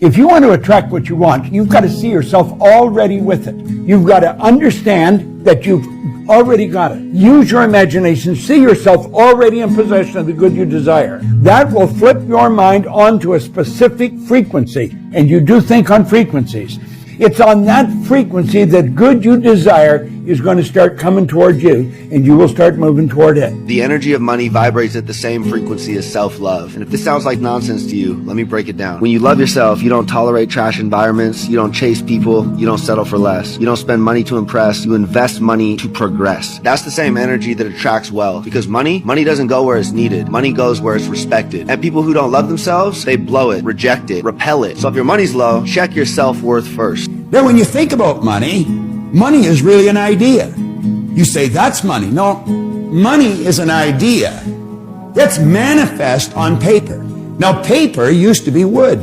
If you want to attract what you want, you've got to see yourself already with it. You've got to understand that you've already got it. Use your imagination. See yourself already in possession of the good you desire. That will flip your mind onto a specific frequency. And you do think on frequencies. It's on that frequency that good you desire is going to start coming toward you, and you will start moving toward it. The energy of money vibrates at the same frequency as self-love. And if this sounds like nonsense to you, let me break it down. When you love yourself, you don't tolerate trash environments, you don't chase people, you don't settle for less. You don't spend money to impress, you invest money to progress. That's the same energy that attracts wealth. Because money doesn't go where it's needed. Money goes where it's respected. And people who don't love themselves, they blow it, reject it, repel it. So if your money's low, check your self-worth first. Now, when you think about money, money is really an idea. You say, that's money. No, money is an idea that's manifest on paper. Now, paper used to be wood.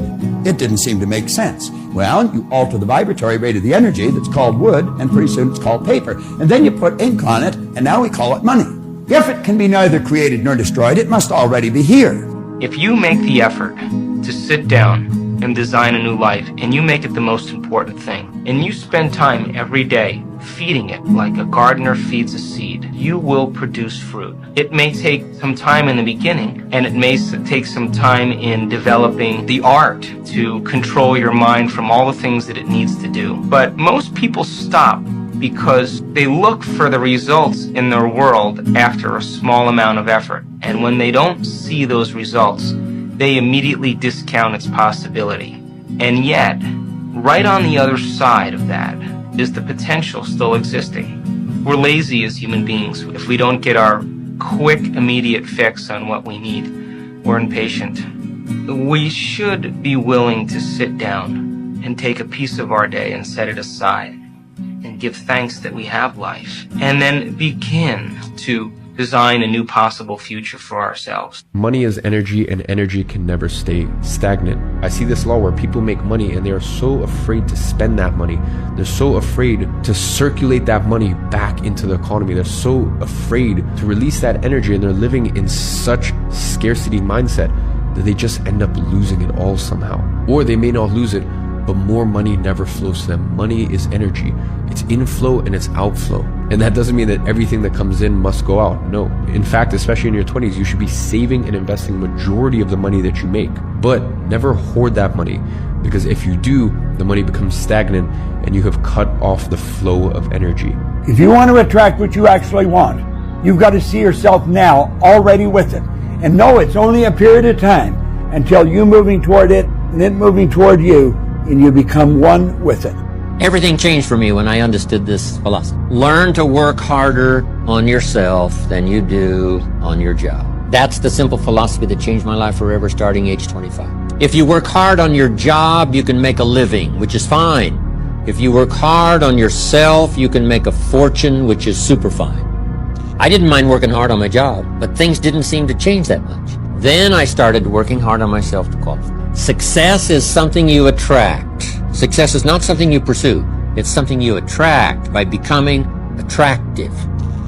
It didn't seem to make sense. Well, you alter the vibratory rate of the energy that's called wood, and pretty soon it's called paper. And then you put ink on it, and now we call it money. If it can be neither created nor destroyed, it must already be here. If you make the effort to sit down and design a new life, and you make it the most important thing, and you spend time every day feeding it like a gardener feeds a seed, you will produce fruit. It may take some time in the beginning, and it may take some time in developing the art to control your mind from all the things that it needs to do. But most people stop because they look for the results in their world after a small amount of effort. And when they don't see those results, they immediately discount its possibility. And yet, right on the other side of that is the potential still existing. We're lazy as human beings. If we don't get our quick, immediate fix on what we need, we're impatient. We should be willing to sit down and take a piece of our day and set it aside and give thanks that we have life, and then begin to design a new possible future for ourselves. Money is energy, and energy can never stay stagnant. I see this law where people make money and they are so afraid to spend that money. They're so afraid to circulate that money back into the economy. They're so afraid to release that energy, and they're living in such scarcity mindset that they just end up losing it all somehow. Or they may not lose it, but more money never flows to them. Money is energy. It's inflow and it's outflow. And that doesn't mean that everything that comes in must go out. No. In fact, especially in your 20s, you should be saving and investing the majority of the money that you make. But never hoard that money, because if you do, the money becomes stagnant and you have cut off the flow of energy. If you want to attract what you actually want, you've got to see yourself now already with it. And know it's only a period of time until you moving toward it and it moving toward you, and you become one with it. Everything changed for me when I understood this philosophy. Learn to work harder on yourself than you do on your job. That's the simple philosophy that changed my life forever, starting age 25. If you work hard on your job, you can make a living, which is fine. If you work hard on yourself, you can make a fortune, which is super fine. I didn't mind working hard on my job, but things didn't seem to change that much. Then I started working hard on myself to qualify. Success is something you attract. Success is not something you pursue. It's something you attract by becoming attractive.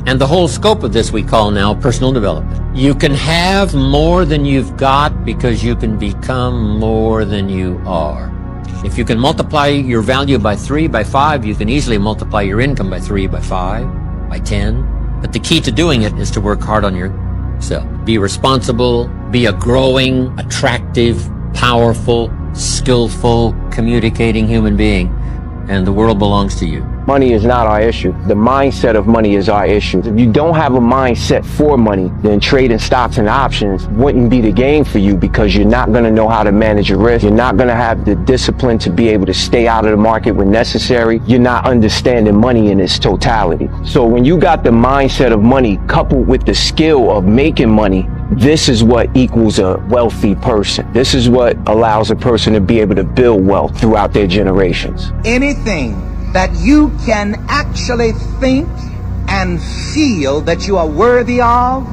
And the whole scope of this we call now personal development. You can have more than you've got because you can become more than you are. If you can multiply your value by 3, by 5, you can easily multiply your income by 3, by 5, by 10. But the key to doing it is to work hard on yourself. Be responsible, be a growing, attractive, powerful, skillful, communicating human being, and the world belongs to you. Money is not our issue. The mindset of money is our issue. If you don't have a mindset for money, then trading stocks and options wouldn't be the game for you, because you're not going to know how to manage your risk. You're not going to have the discipline to be able to stay out of the market when necessary. You're not understanding money in its totality. So when you got the mindset of money coupled with the skill of making money, this is what equals a wealthy person. This is what allows a person to be able to build wealth throughout their generations. Anything that you can actually think and feel that you are worthy of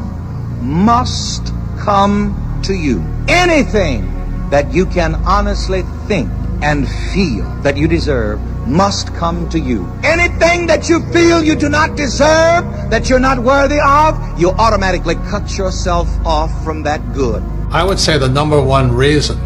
must come to you. Anything that you can honestly think and feel that you deserve must come to you. Anything that you feel you do not deserve, that you're not worthy of, you automatically cut yourself off from that good. I would say the number one reason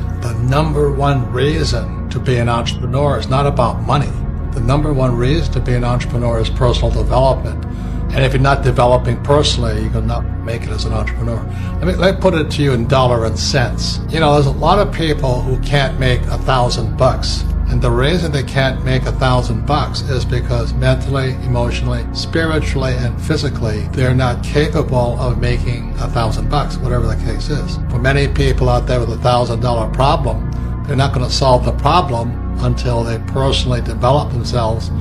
to be an entrepreneur is not about money. The number one reason to be an entrepreneur is personal development. And if you're not developing personally, you're not make it as an entrepreneur. Let me put it to you in dollar and cents. You know, there's a lot of people who can't make $1,000. And the reason they can't make $1,000 is because mentally, emotionally, spiritually, and physically, they're not capable of making $1,000, whatever the case is. For many people out there with $1,000 problem, they're not going to solve the problem until they personally develop themselves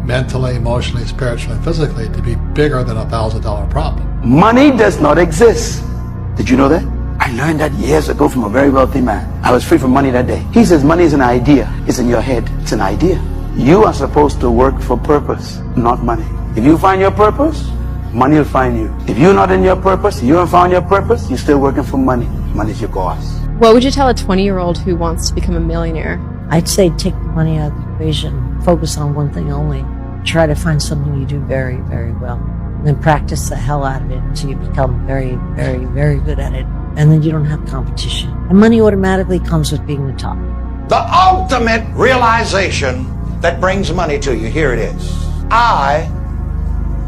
mentally, emotionally, spiritually, and physically to be bigger than $1,000 problem. Money does not exist. Did you know that? I learned that years ago from a very wealthy man. I was free from money that day. He says money is an idea. It's in your head. It's an idea. You are supposed to work for purpose, not money. If you find your purpose, money will find you. If you're not in your purpose, you haven't found your purpose, you're still working for money. Money's your boss. What would you tell a 20-year-old who wants to become a millionaire? I'd say take the money out of the equation. Focus on one thing only. Try to find something you do very, very well. And then practice the hell out of it until you become very, very, very good at it. And then you don't have competition. And money automatically comes with being the top. The ultimate realization that brings money to you, here it is. I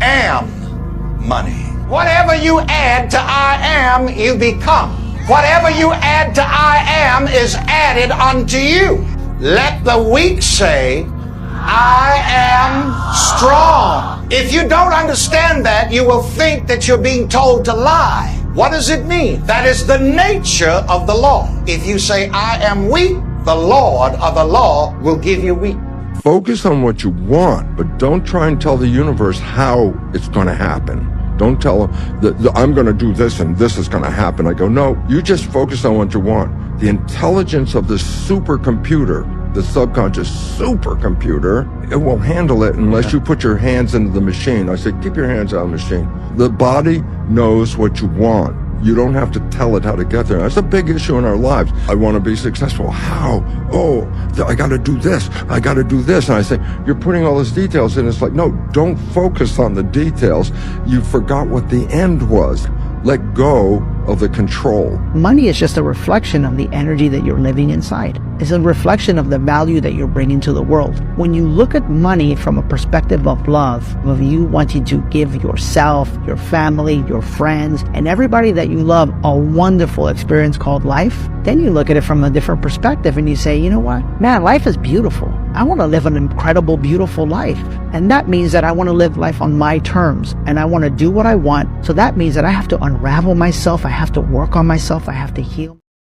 am money. Whatever you add to I am, you become. Whatever you add to I am is added unto you. Let the weak say, I am strong. If you don't understand that, you will think that you're being told to lie. What does it mean? That is the nature of the law. If you say, I am weak, the Lord of the law will give you weak. Focus on what you want, but don't try and tell the universe how it's going to happen. Don't tell them that I'm going to do this and this is going to happen. I go, no, you just focus on what you want. The intelligence of the supercomputer, the subconscious supercomputer, it will handle it unless you put your hands into the machine. I say, keep your hands out of the machine. The body knows what you want. You don't have to tell it how to get there. That's a big issue in our lives. I want to be successful. How? Oh, I got to do this. I got to do this. And I say, you're putting all these details in. It's like, no, don't focus on the details. You forgot what the end was. Let go of the control. Money is just a reflection of the energy that you're living inside. It's a reflection of the value that you're bringing to the world. When you look at money from a perspective of love, of you wanting to give yourself, your family, your friends, and everybody that you love a wonderful experience called life, then you look at it from a different perspective and you say, you know what? Man, life is beautiful. I want to live an incredible, beautiful life. And that means that I want to live life on my terms and I want to do what I want. So that means that I have to unravel myself. I have to work on myself. I have to heal.